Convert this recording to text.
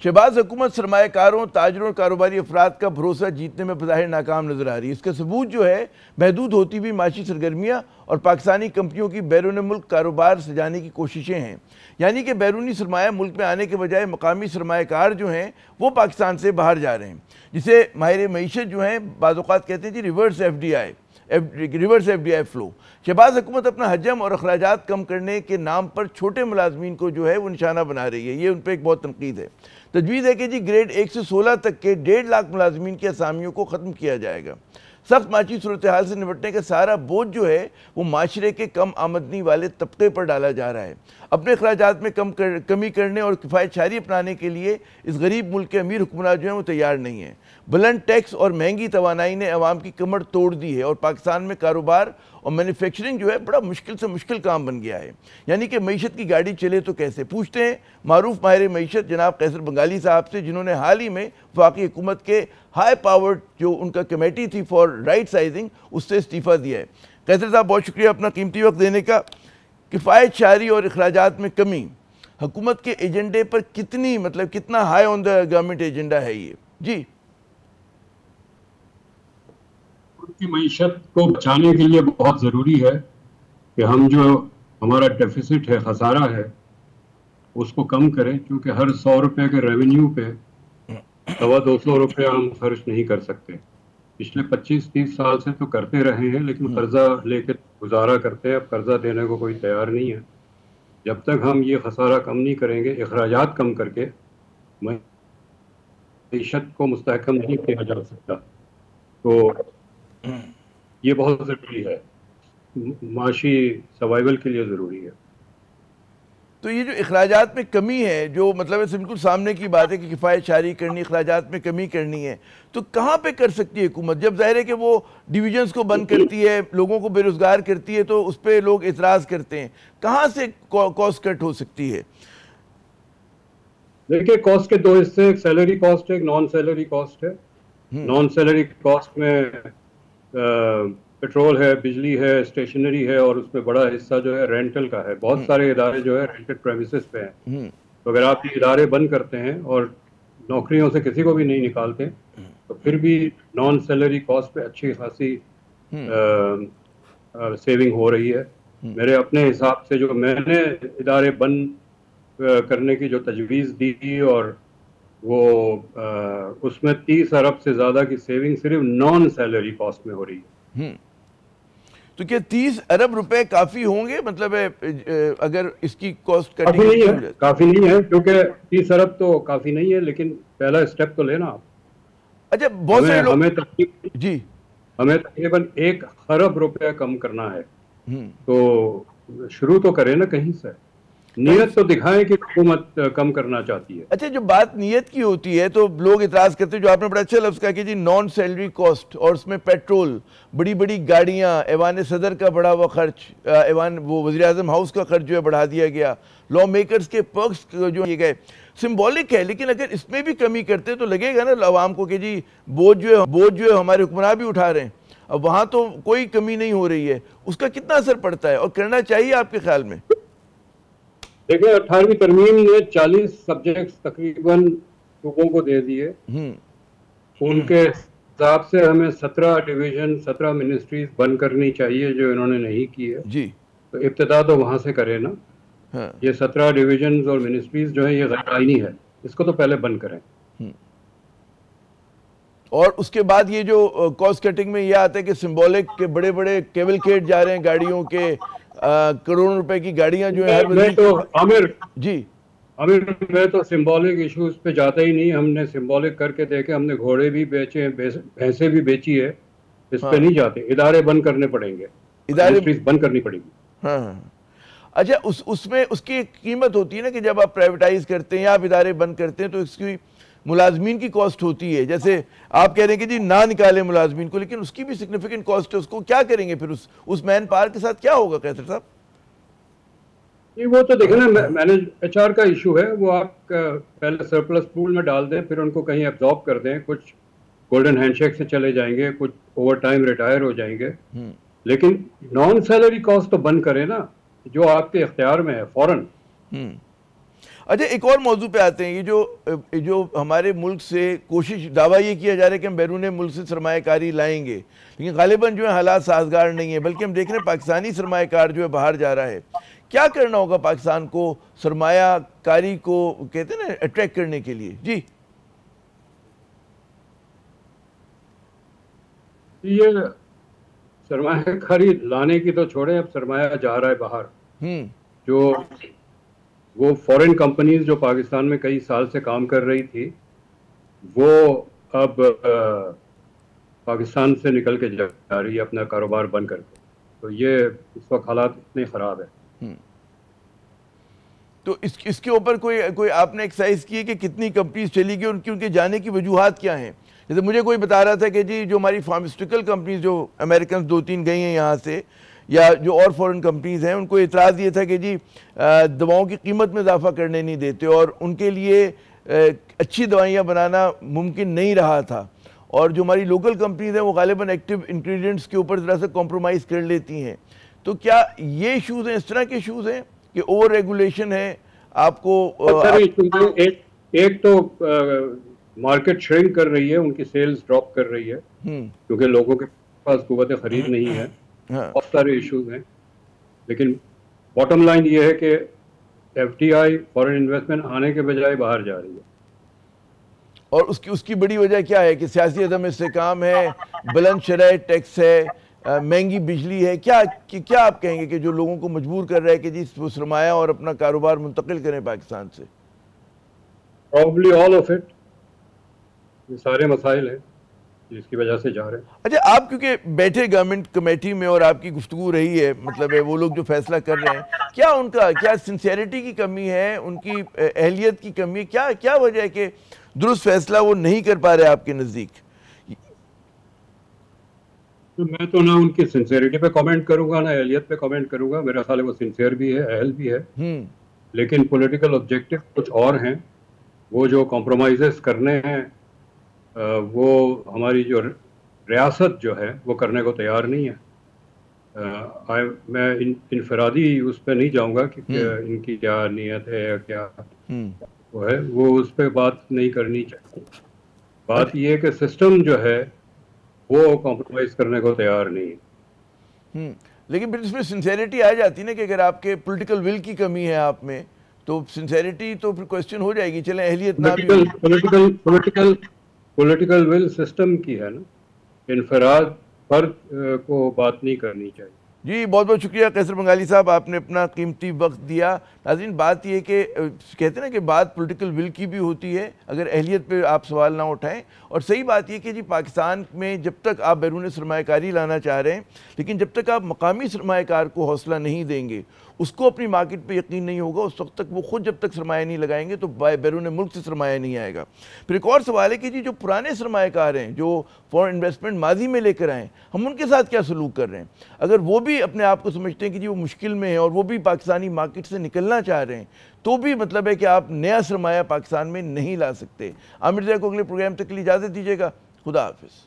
शहबाज हुकूमत सरमाया कारों, ताजरों और कारोबारी अफराद का भरोसा जीतने में बज़ाहिर नाकाम नजर आ रही है। इसका सबूत जो है महदूद होती हुई माशी सरगर्मियाँ और पाकिस्तानी कंपनियों की बैरून मुल्क कारोबार सजाने की कोशिशें हैं। यानी कि बैरूनी सरमाया मुल्क में आने के बजाय मकामी सरमायाकार जो हैं वो पाकिस्तान से बाहर जा रहे हैं, जिसे माहिर मईशत जो हैं बाज़ औक़ात कहते हैं जी रिवर्स FDI फ्लो। शहबाज हुकूमत अपना हजम और अखराजात कम करने के नाम पर छोटे मुलाजमीन को जो है वो निशाना बना रही है। ये उन पर एक बहुत तनकीद है। तजवीज़ है कि जी ग्रेड 1 से 16 तक के 1.5 लाख मुलाजमीन की असामियों को ख़त्म किया जाएगा। सख्त माशी सूरत हाल से निपटने का सारा बोझ जो है वो माशरे के कम आमदनी वाले तबके पर डाला जा रहा है। अपने अखराजात में कमी करने और किफ़ायत शारी अपनाने के लिए इस गरीब मुल्क के अमीर हुक्मरान जो हैं वो तैयार नहीं हैं। बुलंद टैक्स और महंगी तवानाई ने अवाम की कमर तोड़ दी है और पाकिस्तान में कारोबार और मैन्युफैक्चरिंग जो है बड़ा मुश्किल से मुश्किल काम बन गया है। यानी कि मईशत की गाड़ी चले तो कैसे, पूछते हैं मारूफ माहिर मईशत जनाब कैसर बंगाली साहब से, जिन्होंने हाल ही में वफाकी हुकूमत के हाई पावर्ड जो उनका कमेटी थी फॉर राइट साइजिंग उससे इस्तीफ़ा दिया है। कैसर साहब बहुत शुक्रिया अपना कीमती वक्त देने का। किफ़ायत शारी और अखराजात में कमी हुकूमत के एजेंडे पर कितनी कितना high on the government agenda है ये? जी, की मईशत को बचाने के लिए बहुत ज़रूरी है कि हम जो हमारा डेफिसिट है, खसारा है, उसको कम करें, क्योंकि हर 100 रुपये के रेवेन्यू पे 200 रुपये हम खर्च नहीं कर सकते। पिछले 25-30 साल से तो करते रहे हैं, लेकिन कर्जा लेके गुजारा करते हैं। अब कर्जा देने को कोई तैयार नहीं है। जब तक हम ये खसारा कम नहीं करेंगे, अखराजात कम करके मईशत को मुस्तहकम नहीं किया जा सकता। तो ये बहुत ज़रूरी है, माशी सर्वाइवल के लिए ज़रूरी है। तो ये जो अखराजात में कमी है, जो ऐसे बिल्कुल सामने की बात है कि किफ़ायत शारी करनी, अखराजात में कमी करनी है, तो कहाँ पे कर सकती है हुकूमत? जब ज़ाहिर है कि वो डिविजन्स को बंद करती है, लोगों को बेरोज़गार करती है, तो उस पर लोग एतराज़ करते हैं। कहाँ से कॉस्ट कट हो सकती है? देखिए, कॉस्ट के 2 हिस्से, एक सैलरी कॉस्ट है, एक नॉन सैलरी कॉस्ट है। नॉन सैलरी कॉस्ट में पेट्रोल है, बिजली है, स्टेशनरी है, और उसमें बड़ा हिस्सा जो है रेंटल का है। बहुत सारे इदारे जो है रेंटेड प्रेमिसेस पे हैं। तो अगर आप ये इदारे बंद करते हैं और नौकरियों से किसी को भी नहीं निकालते, तो फिर भी नॉन सैलरी कॉस्ट पे अच्छी खासी सेविंग हो रही है। मेरे अपने हिसाब से जो मैंने इदारे बंद करने की जो तजवीज़ दी, और वो उसमें 30 अरब से ज़्यादा की सेविंग सिर्फ नॉन सैलरी कॉस्ट में हो रही है। तो क्या 30 अरब रुपए काफ़ी होंगे? अगर इसकी कॉस्ट काफ़ी नहीं है, काफ़ी नहीं है, क्योंकि 30 अरब तो काफ़ी नहीं है, लेकिन पहला स्टेप तो लेना आप। अच्छा, बहुत सारे लोग हमें तकरीबन 1 अरब रुपया कम करना है, तो शुरू तो करें ना कहीं से। नीयत तो दिखाएं कि हुकूमत कम करना चाहती है। अच्छा, जो बात नीयत की होती है तो लोग इतराज़ करते हैं, जो आपने बड़ा अच्छा लफ्ज़ कहा कि जी नॉन सैलरी कॉस्ट, और उसमें पेट्रोल, बड़ी बड़ी गाड़ियाँ, ऐवान सदर का बढ़ा हुआ खर्च, वो वज़ीर आज़म हाउस का खर्च जो है बढ़ा दिया गया, लॉ मेकर्स के पर्क्स जो ये गए, सिम्बॉलिक है। लेकिन अगर इसमें भी कमी करते तो लगेगा ना आवाम को कि जी बोझ जो है हमारे हुक्मरान भी उठा रहे हैं, अब वहाँ तो कोई कमी नहीं हो रही है। उसका कितना असर पड़ता है और करना चाहिए आपके ख्याल में? देखिए, 18वीं तरमीम ने 40 सब्जेक्ट्स तकरीबन लोगों को दे दिए। उनके हिसाब से हमें 17 डिवीजन, 17 मिनिस्ट्रीज बंद करनी चाहिए, जो इन्होंने नहीं की है जी। तो इब्तिदा तो वहां से करें ना। हाँ। ये 17 डिवीजन और मिनिस्ट्रीज जो है ये गैर आईनी है, इसको तो पहले बंद करें। और उसके बाद ये जो कॉस्ट कटिंग में ये आता है कि सिंबॉलिक के बड़े बड़े केवलकेट जा रहे हैं गाड़ियों के, करोड़ों रुपए की गाड़ियां जो है। मैं तो आमिर मैं तो सिंबॉलिक इश्यूज पे जाता ही नहीं। हमने सिंबॉलिक करके देखे, हमने घोड़े भी बेचे, भैंसे भी बेची है, इस पे नहीं जाते। इदारे बंद करने पड़ेंगे, इदारे बंद करनी पड़ेगी। हाँ, अच्छा, उसमें उसकी कीमत होती है ना कि जब आप प्राइवेटाइज करते हैं या आप इदारे बंद करते हैं तो इसकी मुलाजमीन की कॉस्ट होती है। जैसे आप कह रहे हैं कि जी ना निकाले मुलाजमीन को, लेकिन उसकी भी सिग्निफिकेंट कॉस्ट है। उसको क्या करेंगे फिर? उस मैन पावर के साथ क्या होगा कैसर साहब? वो तो देखें ना, मैनेज HR का इशू है। वो आप पहले सरप्लस पूल में डाल दें, फिर उनको कहीं एब्जॉर्ब कर दें। कुछ गोल्डन हैंडशेक से चले जाएंगे, कुछ ओवर टाइम रिटायर हो जाएंगे, लेकिन नॉन सैलरी कॉस्ट तो बंद करें ना, जो आपके इख्तियार में है फौरन। اچھا ایک اور موضوع پہ آتے ہیں، یہ جو ہمارے ملک سے کوشش دعویٰ یہ کیا جا رہا ہے کہ ہم بیرون ملک سے سرمایہ کاری لائیں گے، لیکن غالباً جو ہے حالات سازگار نہیں ہیں، بلکہ ہم دیکھ رہے ہیں پاکستانی سرمایہ کار جو ہے باہر جا رہا ہے. کیا کرنا ہوگا پاکستان کو سرمایہ کاری کو کہتے ہیں نا اٹریکٹ کرنے کے لیے؟ جی یہ سرمایہ کاری لانے کی تو چھوڑیں، اب سرمایہ جا رہا ہے باہر. جو وہ فورن کمپنیز جو پاکستان میں کئی سال سے کام کر رہی تھی وہ اب پاکستان سے نکل کے جا رہی ہے اپنا کاروبار بند کر کے. تو یہ اس وقت حالات اتنے خراب ہے. تو اس کے اوپر کوئی آپ نے ایکسرسائز کی ہے کہ کتنی کمپنیز چلی گئی، ان کے جانے کی وجوہات کیا ہیں؟ جیسے مجھے کوئی بتا رہا تھا کہ جی جو ہماری فارماسیوٹیکل کمپنیز جو امریکنز 2-3 گئی ہیں یہاں سے، یا جو اور فورن کمپنیز ہیں، ان کو اعتراض یہ تھا کہ جی دواؤں کی قیمت میں اضافہ کرنے نہیں دیتے، اور ان کے لیے اچھی دوائیاں بنانا ممکن نہیں رہا تھا. اور جو ہماری لوکل کمپنیز ہیں وہ غالباً ایکٹیو انگریڈینٹس کے اوپر ذرا سے کمپرومائز کر لیتی ہیں. تو کیا یہ ایشوز ہیں، اس طرح کے ایشوز ہیں کہ اوور ریگولیشن ہے آپ کو؟ ایک تو مارکیٹ شرنک کر رہی ہے، ان کی سیلز ڈراپ کر رہی ہے کیونکہ لوگوں کے پاس قوت خرید نہیں ہے. بہت سارے ایشوز ہیں، لیکن باٹم لائن یہ ہے کہ F D I foreign investment آنے کے بجائے باہر جا رہی ہے. اور اس کی بڑی وجہ کیا ہے کہ سیاسی عدم استحکام ہے، بلند شرح ٹیکس ہے، مہنگی بجلی ہے؟ کیا آپ کہیں گے کہ جو لوگوں کو مجبور کر رہا ہے کہ جی وہ سرمایہ اور اپنا کاروبار منتقل کریں پاکستان سے؟ Probably all of it. یہ سارے مسائل ہیں جس کی وجہ سے جا رہے ہیں. اچھا آپ کیونکہ بیٹھے گورنمنٹ کمیٹی میں اور آپ کی گفتگو رہی ہے، مطلب ہے وہ لوگ جو فیصلہ کر رہے ہیں، کیا سنسیئرٹی کی کمی ہے، ان کی اہلیت کی کمی ہے، کیا وجہ ہے کہ درست فیصلہ وہ نہیں کر پا رہے آپ کے نزدیک؟ میں تو نہ ان کی سنسیئرٹی پہ کامنٹ کروں گا، نہ اہلیت پہ کامنٹ کروں گا. میرا خیال ہے وہ سنسیئر بھی ہے، اہل بھی ہے، لیکن پولیٹیکل آبجیکٹو کچھ اور ہیں. وہ جو کمپرومائزز کرنے ہیں وہ ہماری جو ریاست جو ہے وہ کرنے کو تیار نہیں ہے. میں انفرادی اس پہ نہیں جاؤں گا کہ ان کی کیا نیت ہے یا کیا وہ ہے، وہ اس پہ بات نہیں کرنی چاہیے. بات یہ ہے کہ سسٹم جو ہے وہ کمپرومائز کرنے کو تیار نہیں ہے. لیکن پھر اس میں سنسیئرٹی آ جاتی نا کہ اگر آپ کے پولیٹیکل ول کی کمی ہے آپ میں، تو سنسیئرٹی تو پھر کوسچن ہو جائے گی. چلیں اہلیت نہ بھی پولیٹیکل ول سسٹم کی ہے نا، انفراد فرد کو بات نہیں کرنی چاہیے. جی بہت بہت شکریہ قیصر بنگالی صاحب، آپ نے اپنا قیمتی وقت دیا. ناظرین بات یہ کہ کہتے ہیں نا کہ بات پولیٹیکل ول کی بھی ہوتی ہے اگر اہلیت پہ آپ سوال نہ اٹھائیں. اور صحیح بات یہ کہ جی پاکستان میں جب تک آپ بیرون سرمایہ کاری لانا چاہ رہے ہیں، لیکن جب تک آپ مقامی سرمایہ کار کو حوصلہ نہیں دیں گے، اس کو اپنی مارکیٹ پہ یقین نہیں ہوگا، اس وقت تک وہ خود جب تک سرمایہ نہیں لگائیں گے تو بیرون ملک سے سرمایہ نہیں آئے گا. پھر ایک اور سوال ہے کہ جی جو پرانے سرمایہ کار ہیں جو فورن انویسٹمنٹ ماضی میں لے کر آئیں، ہم ان کے ساتھ کیا سلوک کر رہے ہیں؟ اگر وہ بھی اپنے آپ کو سمجھتے ہیں کہ جی وہ مشکل میں ہیں اور وہ بھی پاکستانی مارکیٹ سے نکلنا چاہ رہے ہیں، تو بھی مطلب ہے کہ آپ نیا سرمایہ پاکستان میں نہیں لا سکتے. عامر ضیاء کو اگلے پروگرام تک کے لیے اجازت دیجیے گا. خدا حافظ.